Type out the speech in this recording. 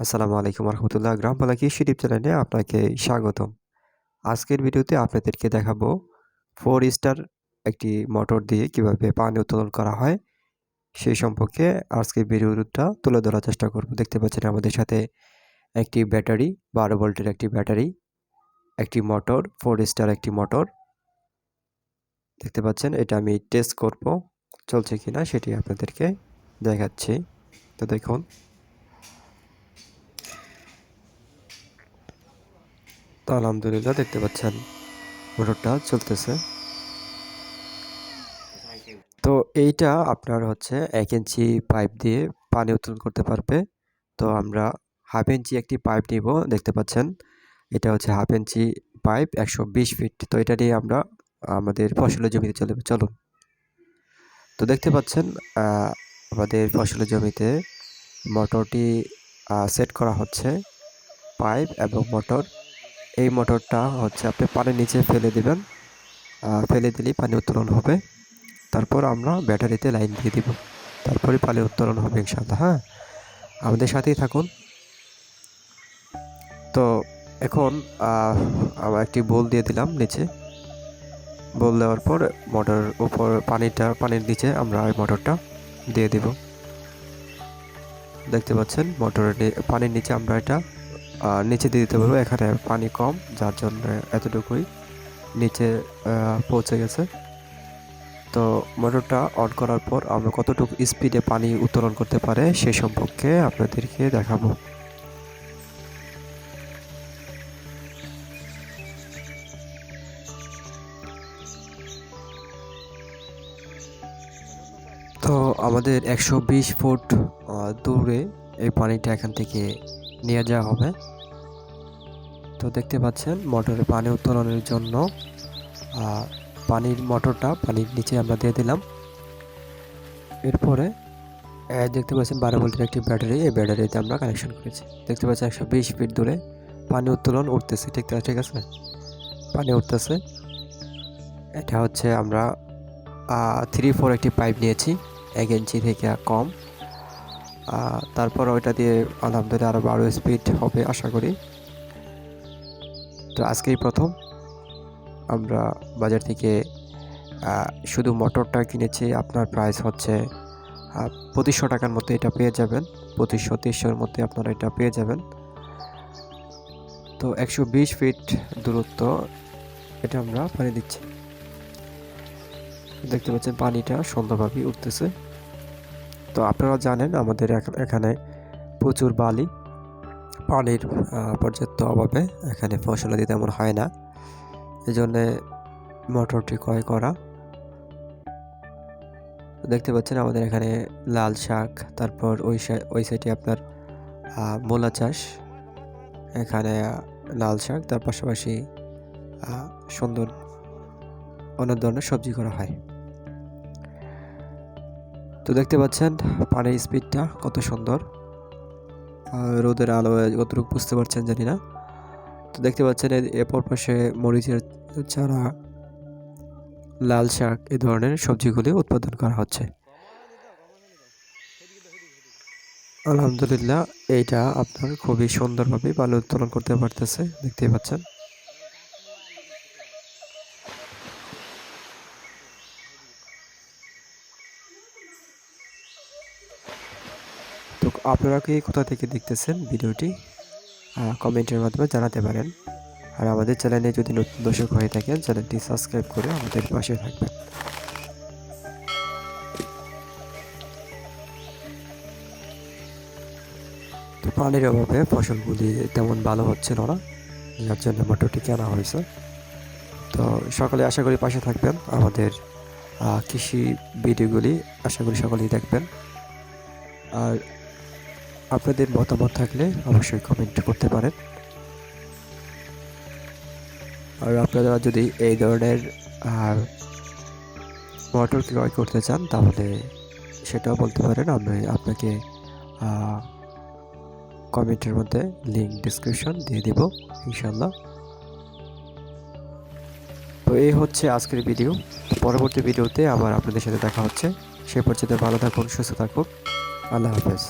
আসসালামু আলাইকুম রহমতুল্লাহ। গ্রামবালা কৃষি টিপ চ্যানেলে আপনাকে স্বাগতম। আজকের ভিডিওতে আপনাদেরকে দেখাবো 4 স্টার একটি মোটর দিয়ে কিভাবে পানি উত্তোলন করা হয় সেই সম্পর্কে আজকের ভিডিওটা তুলে ধরার চেষ্টা করব। দেখতে পাচ্ছেন আমাদের সাথে একটি ব্যাটারি, 12 ভোল্টের একটি ব্যাটারি, একটি মোটর, 4 স্টার একটি মোটর দেখতে পাচ্ছেন। এটা আমি টেস্ট করব চলছে কিনা সেটি আপনাদেরকে দেখাচ্ছি। তো দেখুন, তো আলহামদুলিল্লাহ দেখতে পাচ্ছেন মোটরটা চলতেছে। তো এইটা আপনার হচ্ছে 1 ইঞ্চি পাইপ দিয়ে পানি উত্তোলন করতে পারবে। তো আমরা হাফ ইঞ্চি একটি পাইপ নিব, দেখতে পাচ্ছেন এটা হচ্ছে হাফ ইঞ্চি পাইপ 120 ফিট। তো এটা দিয়ে আমরা আমাদের ফসলের জমিতে চলুন। তো দেখতে পাচ্ছেন আমাদের ফসলের জমিতে মোটরটি সেট করা হচ্ছে, পাইপ এবং মোটর। এই মোটরটা হচ্ছে আপনি পানির নিচে ফেলে দিবেন, ফেলে দিলেই পানি উত্তোলন হবে। তারপর আমরা ব্যাটারিতে লাইন দিয়ে দিব, তারপরে পানি উত্তোলন হবে ইনশাআল্লাহ। হ্যাঁ, আমাদের সাথেই থাকুন। তো এখন আমরা একটি বোল দিয়ে দিলাম নিচে। বোল দেওয়ার পর মোটর উপর পানির নিচে আমরা এই মোটরটা দিয়ে দিব। দেখতে পাচ্ছেন মোটরের পানির নিচে আমরা এটা নিচে দিয়ে দিতে পারবো। এখানে পানি কম, যার জন্য এতটুকুই নিচে পৌঁছে গেছে। তো মোটরটা অন করার পর আমরা কতটুকু স্পিডে পানি উত্তোলন করতে পারে সে সম্পর্কে আপনাদেরকে দেখাবো। তো আমাদের 120 ফুট দূরে এই পানিটা এখান থেকে নিয়ে যাওয়া হবে। তো দেখতে পাচ্ছেন মোটরে পানি উত্তোলনের জন্য মোটরটা পানির নিচে আমরা দিয়ে দিলাম। এরপরে দেখতে পাচ্ছেন 12 ভোল্টের একটি ব্যাটারি, এই ব্যাটারিতে আমরা কানেকশন করেছি। দেখতে পাচ্ছেন 120 ফিট দূরে পানি উত্তোলন উঠতেছে। ঠিক আছে, পানি উঠতেছে। এটা হচ্ছে আমরা 3-4 একটি পাইপ নিয়েছি, 1 ইঞ্চি থেকে কম। তারপর ওইটা দিয়ে আলহামদুলিল্লাহ আরও 12 স্পিড হবে আশা করি। তো আজকেই প্রথম আমরা বাজার থেকে শুধু মোটরটা কিনেছি। আপনার প্রাইস হচ্ছে 2500 টাকার মধ্যে এটা পেয়ে যাবেন, 2500-2300-এর মধ্যে আপনারা এটা পেয়ে যাবেন। তো 120 ফিট দূরত্ব এটা আমরা পানি দিচ্ছি। দেখতে পাচ্ছেন পানিটা সুন্দরভাবে উঠতেছে। তো আপনারা জানেন আমাদের এখানে প্রচুর বালি, পানির পর্যাপ্ত অভাবে এখানে ফসলাদি তেমন হয় না, এই জন্যে মোটরটি ক্রয় করা। দেখতে পাচ্ছেন আমাদের এখানে লাল শাক, তারপর ওই সাইডে আপনার মূলা চাষ, এখানে লাল শাক, তার পাশাপাশি সুন্দর অনেক ধরনের সবজি করা হয়। তো দেখতে পাচ্ছেন পানির স্পিডটা কত সুন্দর, রোদের আলো কতটুকু বুঝতে পারছেন জানি না। তো দেখতে পাচ্ছেন এরপর পাশে মরিচের চারা, লাল শাক, এই ধরনের সবজিগুলি উৎপাদন করা হচ্ছে। আলহামদুলিল্লাহ এইটা আপনার খুবই সুন্দরভাবে পানি উত্তোলন করতে পারতেছে, দেখতেই পাচ্ছেন। তো আপনারা কি কোথা থেকে দেখতেছেন ভিডিওটি কমেন্টের মাধ্যমে জানাতে পারেন। আর আমাদের চ্যানেলে যদি নতুন দর্শক হয়ে থাকেন, চ্যানেলটি সাবস্ক্রাইব করে আমাদের পাশে থাকবেন। তো পানির অভাবে ফসলগুলি তেমন ভালো হচ্ছে না, যার জন্য মোটরটি কেনা হয়েছে। তো সকলে আশা করি পাশে থাকবেন, আমাদের কৃষি ভিডিওগুলি আশা করি সকলেই দেখবেন। আর আপনাদের মতামত থাকলে অবশ্যই কমেন্ট করতে পারেন। আর আপনারা যদি এই ধরনের মোটর ক্রয় করতে চান তাহলে সেটাও বলতে পারেন, আমি আপনাকে কমেন্টের মধ্যে লিঙ্ক ডিসক্রিপশন দিয়ে দিব ইনশাল্লাহ। তো এই হচ্ছে আজকের ভিডিও। পরবর্তী ভিডিওতে আবার আপনাদের সাথে দেখা হচ্ছে। সে পর্যন্ত ভালো থাকুন, সুস্থ থাকুন। আল্লাহ হাফেজ।